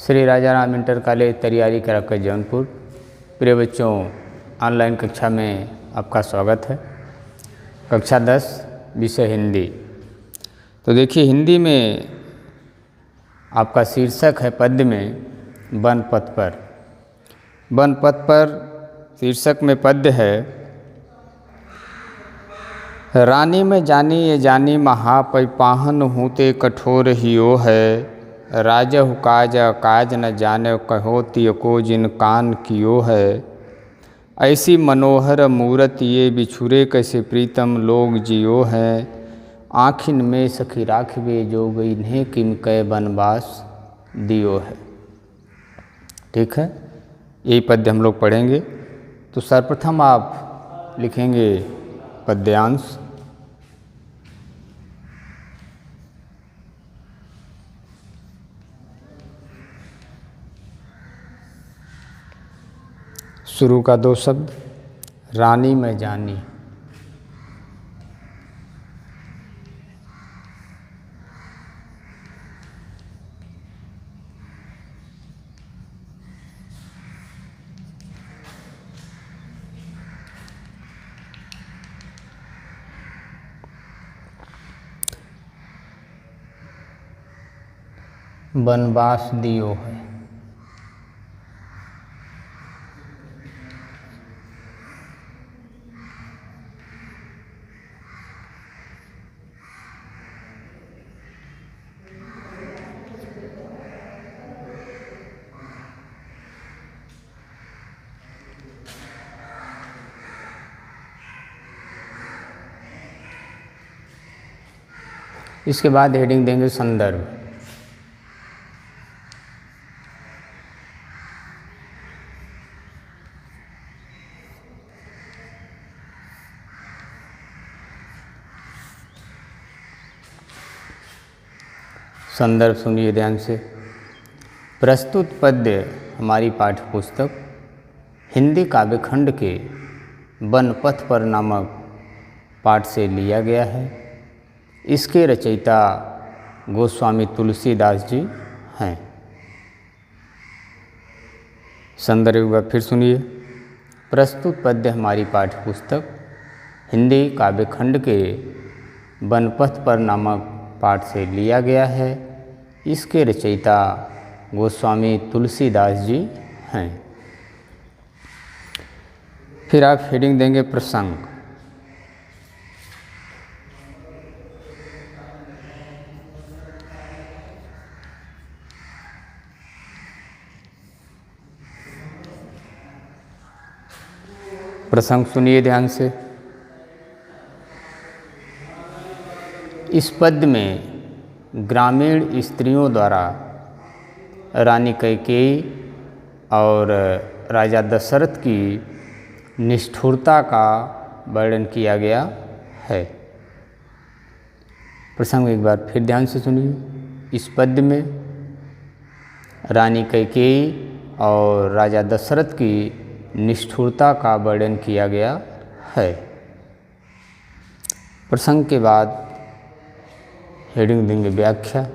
श्री राजा Ram inter college तैयारी कराकर जौनपुर। प्रिय बच्चों, ऑनलाइन कक्षा में आपका स्वागत है। कक्षा 10 विषय हिंदी। तो देखिए, हिंदी में आपका शीर्षक है पद्य में वन पथ पर। वन पथ पर शीर्षक में पद्य है, रानी में जानी ये जानी महापैपाहन हूते कठोर हियो है, राजहु काज काज न जाने कहो तियको जिन कान कियो है, ऐसी मनोहर मूरत ये बिछुरे कैसे प्रीतम लोग जियो है, आँखिन में सखी राखवे जो गई इन्हें किम कै बनवास दियो है। ठीक है, यही पद्य हम लोग पढ़ेंगे। तो सर्वप्रथम आप लिखेंगे पद्यांश। शुरू का 2 शब्द, रानी में जानी। बनवास दियो है। इसके बाद हेडिंग देंगे संदर्भ। संदर्भ सुनिए ध्यान से। प्रस्तुत पद्य हमारी पाठ्यपुस्तक हिंदी काव्यखंड के वन पथ पर नामक पाठ से लिया गया है। इसके रचयिता गोस्वामी तुलसीदास जी हैं। संदर्भ फिर सुनिए। प्रस्तुत पद्य हमारी पाठ्यपुस्तक हिंदी काव्यखंड के वन पथ पर नामक पाठ से लिया गया है। इसके रचयिता गोस्वामी तुलसीदास जी हैं। फिर आप हेडिंग देंगे प्रसंग। प्रसंग सुनिए ध्यान से। इस पद्य में ग्रामीण स्त्रियों द्वारा रानी कैकेयी और राजा दशरथ की निष्ठुरता का वर्णन किया गया है। प्रसंग एक बार फिर ध्यान से सुनिए। इस पद्य में रानी कैकेयी और राजा दशरथ की निष्ठुरता का वर्णन किया गया है। प्रसंग के बाद हेडिंग देंगे व्याख्या।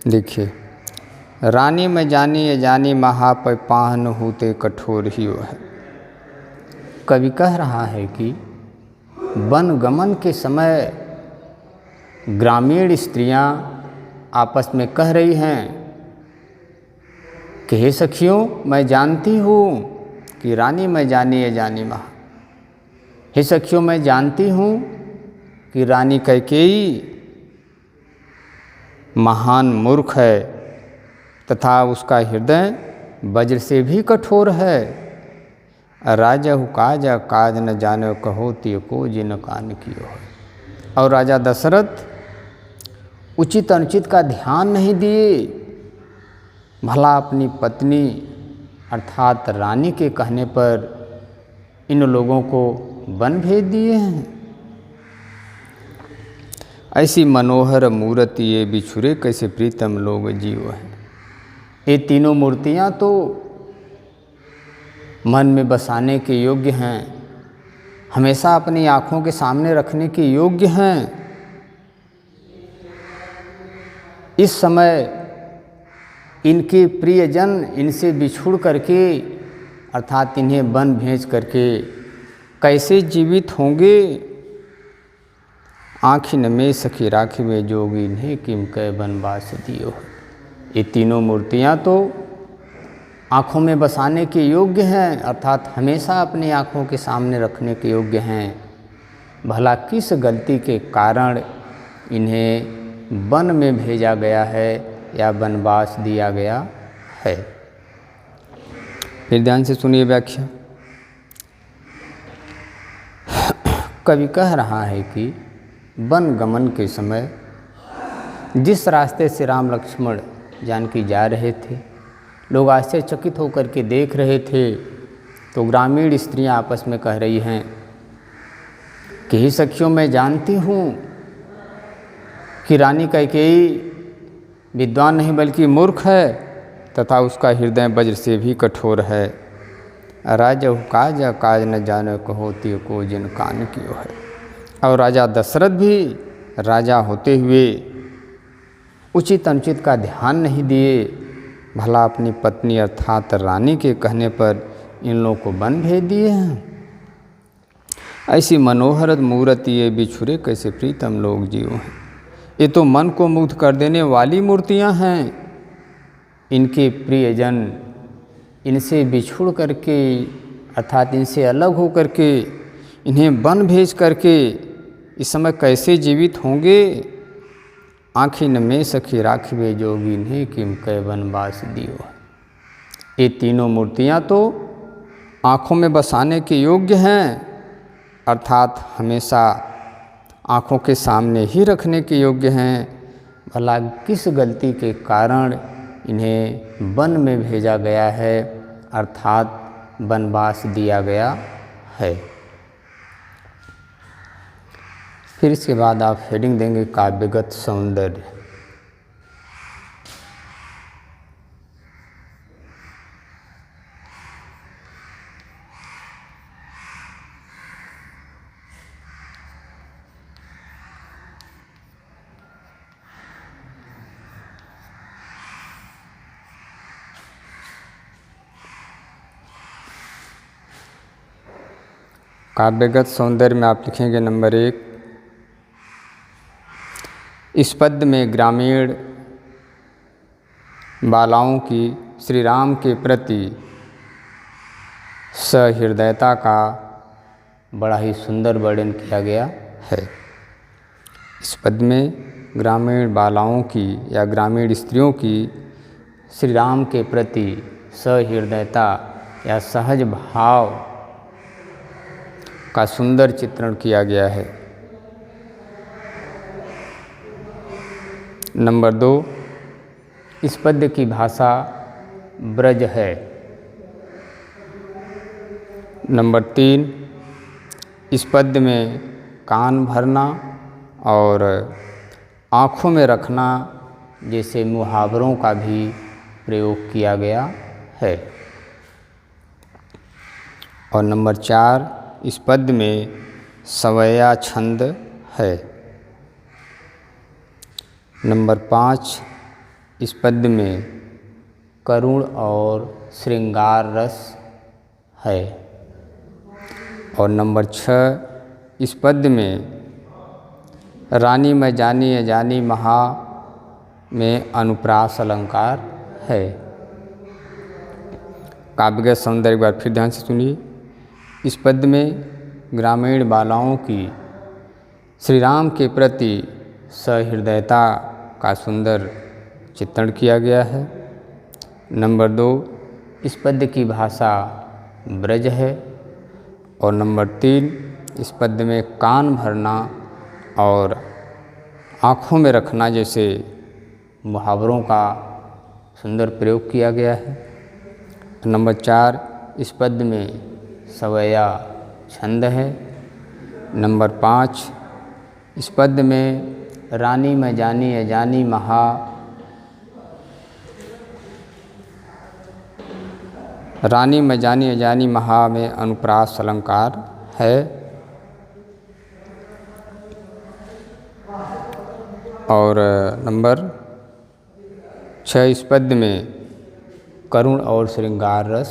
देखिए, रानी में जानी ये जानी महापैपाहन हूते कठोर हियो है। कवि कह रहा है कि वन गमन के समय ग्रामीण स्त्रियां आपस में कह रही हैं कि हे सखियों, मैं जानती हूँ कि रानी में जानी ये जानी महा। हे सखियों, मैं जानती हूँ कि रानी कैकेयी महान मूर्ख है तथा उसका हृदय वज्र से भी कठोर है। राजहु काज काज न जाने कहो तियको जिन कान कियो है। और राजा दशरथ उचित अनुचित का ध्यान नहीं दिए, भला अपनी पत्नी अर्थात रानी के कहने पर इन लोगों को वन भेज दिए हैं। ऐसी मनोहर मूर्ति ये बिछुरे कैसे प्रीतम लोग जीव है। ये तीनों मूर्तियाँ तो मन में बसाने के योग्य हैं, हमेशा अपनी आँखों के सामने रखने के योग्य हैं। इस समय इनके प्रियजन इनसे बिछुड़ करके अर्थात इन्हें वन भेज करके कैसे जीवित होंगे। आँखिन में सखी राखी में जोगी इन्हें किम कै बनवास दियो। ये तीनों मूर्तियाँ तो आँखों में बसाने के योग्य हैं, अर्थात हमेशा अपनी आँखों के सामने रखने के योग्य हैं। भला किस गलती के कारण इन्हें वन में भेजा गया है या वनवास दिया गया है। फिर ध्यान से सुनिए व्याख्या। कवि कह रहा है कि वन गमन के समय जिस रास्ते से राम लक्ष्मण जानकी जा रहे थे, लोग आश्चर्यचकित होकर के देख रहे थे, तो ग्रामीण स्त्रियां आपस में कह रही हैं कि ही सखियों, मैं जानती हूँ कि रानी कैकेयी विद्वान नहीं बल्कि मूर्ख है तथा उसका हृदय वज्र से भी कठोर है। राजा काज काज न जाने कहो त्यो को जिन कान कियो है। और राजा दशरथ भी राजा होते हुए उचित अनुचित का ध्यान नहीं दिए, भला अपनी पत्नी अर्थात रानी के कहने पर इन लोगों को वन भेज दिए हैं। ऐसी मनोहर मूर्ति ये बिछुरे कैसे प्रीतम लोग जीव हैं। ये तो मन को मुग्ध कर देने वाली मूर्तियां हैं। इनके प्रियजन इनसे बिछुड़ करके अर्थात इनसे अलग हो करके इन्हें वन भेज करके इस समय कैसे जीवित होंगे। आँखिन में सखी राखिवे जोगी इन्हें किम कै वनवास दियो। ये तीनों मूर्तियां तो आँखों में बसाने के योग्य हैं, अर्थात हमेशा आँखों के सामने ही रखने के योग्य हैं। भला किस गलती के कारण इन्हें वन में भेजा गया है, अर्थात वनवास दिया गया है। फिर इसके बाद आप हेडिंग देंगे काव्यगत सौंदर्य। काव्यगत सौंदर्य में आप लिखेंगे नंबर 1, इस पद्य में ग्रामीण बालाओं की श्री राम के प्रति सहृदयता का बड़ा ही सुंदर वर्णन किया गया है। इस पद्य में ग्रामीण बालाओं की या ग्रामीण स्त्रियों की श्री राम के प्रति सहृदयता या सहज भाव का सुंदर चित्रण किया गया है। नंबर 2, इस पद्य की भाषा ब्रज है। नंबर 3, इस पद्य में कान भरना और आँखों में रखना जैसे मुहावरों का भी प्रयोग किया गया है। और नंबर 4, इस पद्य में सवैया छंद है। नंबर 5, इस पद्य में करुण और श्रृंगार रस है। और नंबर 6, इस पद्य में रानी मैं जानी अजानी महा में अनुप्रास अलंकार है। काव्यगत सौंदर्य एक बार फिर ध्यान से सुनिए। इस पद्य में ग्रामीण बालाओं की श्री राम के प्रति सहृदयता का सुंदर चित्रण किया गया है। नंबर 2, इस पद्य की भाषा ब्रज है। और नंबर 3, इस पद्य में कान भरना और आँखों में रखना जैसे मुहावरों का सुंदर प्रयोग किया गया है। नंबर 4, इस पद्य में सवैया छंद है। नंबर 5, इस पद्य में रानी में जानी अजानी महा, रानी में जानी अजानी महा में अनुप्रास अलंकार है। और नंबर 6 इस पद्य में करुण और श्रृंगार रस